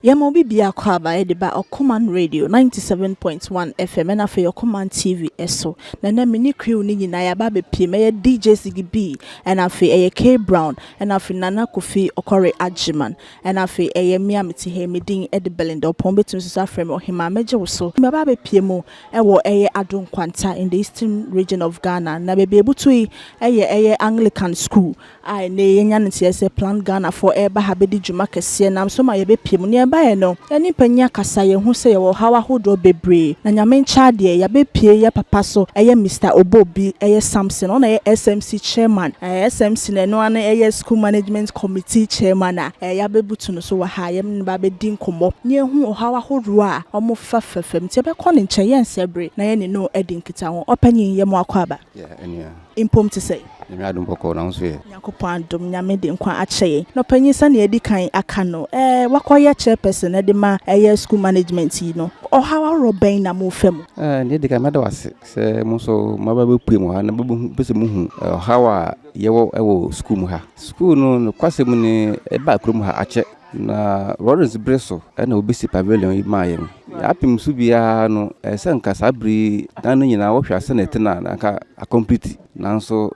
Yamobi Bia Kwaba Ediba Okoman Radio 97.1 FM and afe Okoman TV eso. Na mini crew ni na ya babe pie DJ CGB and afe K Brown and afe Nana Kofi Okore Ajiman and afe Mia Miti he medin Edibelend or Pombe to Safrem or Hima Mejo so. Ma babe pie mo ewo Addo Nkwanta in the eastern region of Ghana. Na be able to Anglican school. I ne yenyan plan Ghana for eba habedi juma kese na so ma ye be pie mo bae no eni panya kasa ye hu se ye wo hawa hodo bebre na nyame ncha de ya be pie ye papa so Mr. Obobi Samson on SMC chairman SMC na no ana school management committee chairman ya be butu no so wa ha ye ba be din komo ne hu hawa hodo a omo fafafam te be kɔ ne nche ye nsebre na ye ne no edin kita ho opanyin ye mo akwaba enia impom to say nyame adom bɔkɔ na nso ye yakopon adom nyame de nkwa akyeye no panyin sa na edi kan aka no wakoye chairperson na de ma school management yi no hawa roben na mo fam ne edi kan mada wase se mo so maba be pue mo ha na be se mo hu hawa yewo school mu ha school no kwase mu ne ba krom ha ache na Lawrence Breso na obisi pavilion yi ma yen apim su bia no se nka sabri dan nyina wo hwa se na tena na ka complete nanso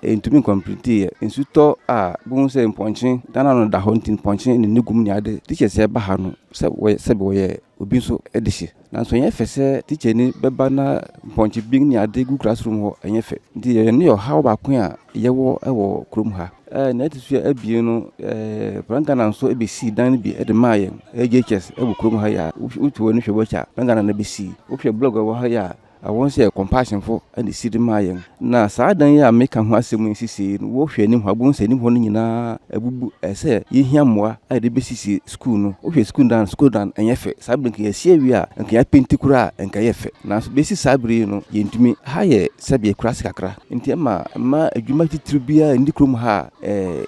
entumi complete insuto a bu se mponche dan no da hontin ponche ni nigum ni ade teacher se ba ha no se wo ye obi so edishi nanso ye fese teacher ni beba na mponche bing ni ade gu classroom ho enye fe ndi ye ne yo how ba ko a yewo ewo krom ha na etisu abie no Brangana nso ebesi dan bi edemaye AJHS ebu krom ha ya utu ni hwebocha Brangana na besi uhwe blog wo ha ya awon say compassion for and sidi mayen na saa dan ya meka ho asem nsisi wo hwe ni ho abun se ni ho no nyina abubu say ye hia moa a de besisi school no wo hwe school dan enye fe sabrin ke yesie wi a nka ya pentikura enka ye fe na so besi sabri no ye ntumi ha ye sabe kurase kakra nti ma adwuma titribia ndi krom ha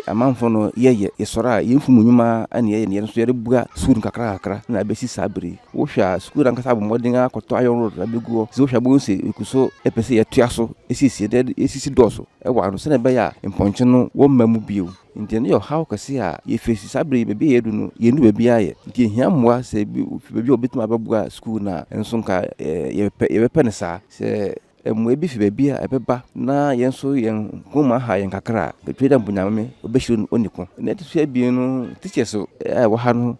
amanfo no ye sora ye mfumu nyuma ane ye ne so ye bua school kakra na besi sabri wo hwe school dan kasa bomodin akoto ayon road abegu zo bonse ikuso epese ya tuaso esisi doso ewa no se na be ya mponche no wo mamu bio nti ne yo how kase a ye face sabre bebe yedu no ye nu bebe aye nti hia moa se bebe obetuma babua school na enso nka ye be ne sa se emu ebi fi bebe a ebeba na yenso yen goma ha yen kakra betweda mbunyame obehiro oniko na tisu abie no teachers wo ha no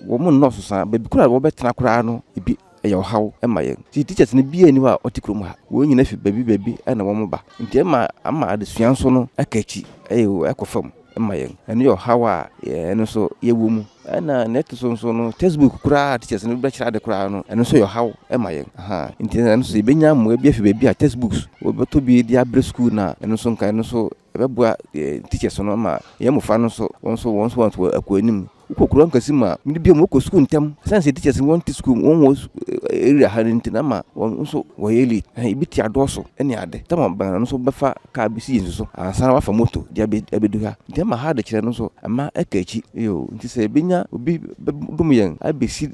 wo mo no so sa bebe kura wo betena kura no ebi eyo haw emayen ti teachers ne bia ni wa otikrom ha wo nyina fi baby na wo mo ba nti ama adesua nso no akachi ekofam emayen ene yo haw a ene so yewo mu na net so no textbook kura teachers ne bia kira de kura no ene so yo haw emayen nti ene so benya mo bia fi baby a textbooks wo beto bi dia bre school na ene so nka ene so ebeboa teachers no ma ye mo fa no so wonso want akwanim ukokuru nkasima mini bia mo ko school ntem sense teachers want to school won area haninti na ma wonso woyeli ibiti adoso ene ade tama ban no so befa ka bisi yin so ansana wafa moto dia abedu ha dem ha de kire no so ama akachi yo nti se benya obi dum yen abesi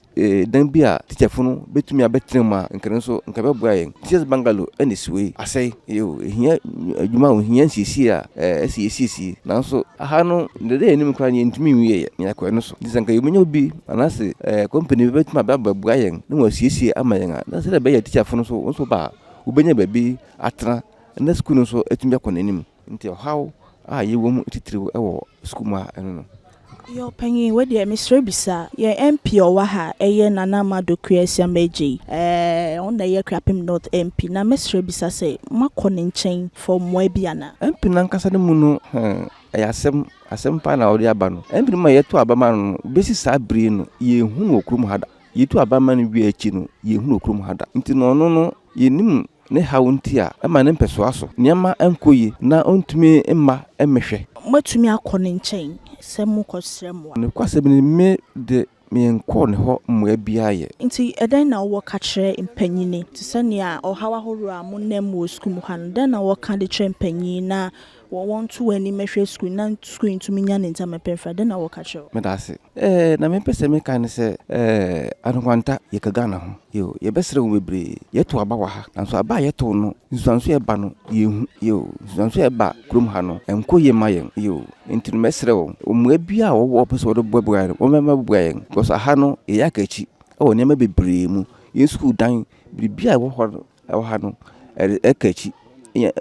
dan bia teacher funo betumi abetrema nkere so nka beboa yen teachers bangalo ene siwe asai yo hia adwuma ho hia sisi a sisi na so aha no ndede enim kra nye ntumi wiye nya ko so disanka yomenyo obi anase company betuma babua yen na wasiesie amayen na se be ya teacher funo so ba ubenya baby atra na school no so etumi akonanim nti how yewo mu titiri ewo school ma eno no yo panyin we de Mr. Bisa ye MP owa ha Nana Madokuasia meji on the Akuapem North MP na Mr. Bisa say makɔ ne nkyɛn for moabiana MP na nkasa ne mu no asem pa na odi aba no MP ma yeto abama no besi sabri no ye hu no okrum hada yeto abama no wi achi no ye hu no okrum hada nti no yenim ne hawunti a ama ne mpeso aso niama enkoyi na ontumi emma emehwe matumi akɔ ne nkyɛn sɛ mu kɔsrɛmwa ne kwase bi me de me enko ne ho mmoa bia ye nti eden na wo ka kyerɛ mpanyine te sɛ nea ɔhawa horo a mo nam wo school mu ha no den na wo ka de kyerɛ mpanyin na want to any measure screen and screen to me and in time perfect then I will catch you. Medase na me pese me kan se Addo Nkwanta ye kagana ho yo ye besere wo bebre ye to aba wa ha nanso aba ye to no nsuanso ye ba no ye hu yo nsuanso ye ba krom ha no enko ye mayen yo ntinu mesere wo omua bia wo pese wo do boboa wo mema boboa yen because ha no ye yakachi o ne ma bebre mu ye school dan bibia wo ha no ekachi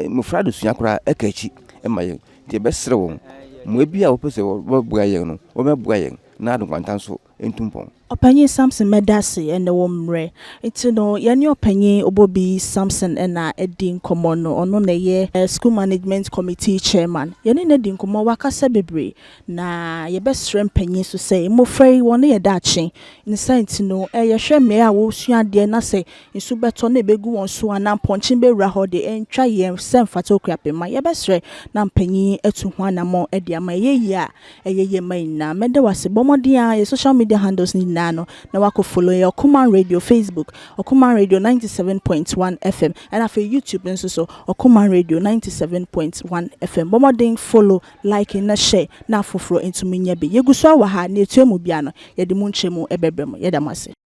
mo frado suya kura ekachi emayen te besere wo mo bia wo pese wo boboa yen no wo meboa yen na Addo Nkwanta so entumpon Opanyin Samson Medasi and the womre. It's no yani opanyin obobi Samson and Edin Komono ono na ye school management committee chairman. Yani na din komo wakasa bebre na ye best friend panyin so say mo frey won ye dachi. In science no ye hwe me a wo sua de na say nsu beto na begu won so ana ponchin be wra ho de entwa ye sem fato Akuapem ma ye best friend na panyin etu ho na mo e de ama ye yi a ye man na mede wase bomodin a ye social media handles ni na wako follow your Okoman Radio Facebook, Okoman Radio 97.1 FM, and after YouTube and so Okoman Radio 97.1 FM. Bomoding follow, like and share. Na foforo into minyabi. Yeguswa waha ni tuemu biano. Yedimunchemu ebebremo. Yedamase.